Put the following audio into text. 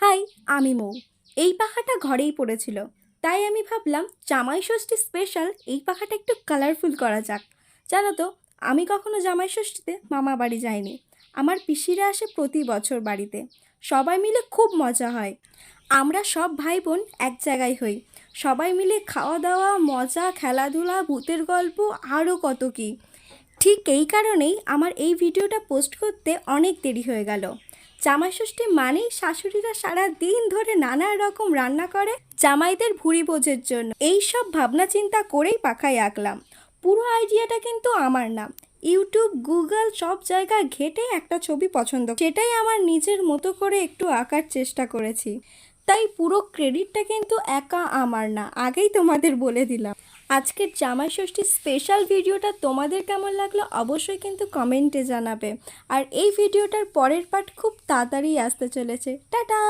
High, আমি মৌ। এই পাখাটা ঘরেই পড়েছিল, তাই আমি ভাবলাম জামাই ষষ্ঠী স্পেশাল এই পাখাটা একটু কালারফুল করা যাক। জানো তো, আমি কখনো জামাই ষষ্ঠীতে মামা বাড়ি যাইনি। আমার পিসিরা আসে প্রতি বছর বাড়িতে, সবাই মিলে খুব মজা হয়। আমরা সব ভাই বোন এক জায়গায় হই, সবাই মিলে খাওয়া দাওয়া, মজা, খেলাধুলা, ভূতের গল্প, আরও কত কী। ঠিক এই কারণেই আমার এই ভিডিওটা পোস্ট করতে অনেক দেরি হয়ে গেল। জামাই ষষ্ঠী মানেই শাশুড়িরা সারা দিন ধরে নানা রকম রান্না করে জামাইদের ভুঁড়ি ভোজের জন্য। এই সব ভাবনা চিন্তা করেই পাখায় আঁকলাম। পুরো আইডিয়াটা কিন্তু আমার না, ইউটিউব, গুগল সব জায়গায় ঘেটে একটা ছবি পছন্দ, সেটাই আমার নিজের মতো করে একটু আঁকার চেষ্টা করেছি। তাই পুরো ক্রেডিটটা কিন্তু একা আমার না, আগেই তোমাদের বলে দিলাম। আজকের জামাই ষষ্ঠী স্পেশাল ভিডিওটা তোমাদের কেমন লাগলো অবশ্যই কিন্তু কমেন্টে জানাবে। আর এই ভিডিওটার পরের পার্ট খুব তাড়াতাড়ি আসতে চলেছে। টাটা।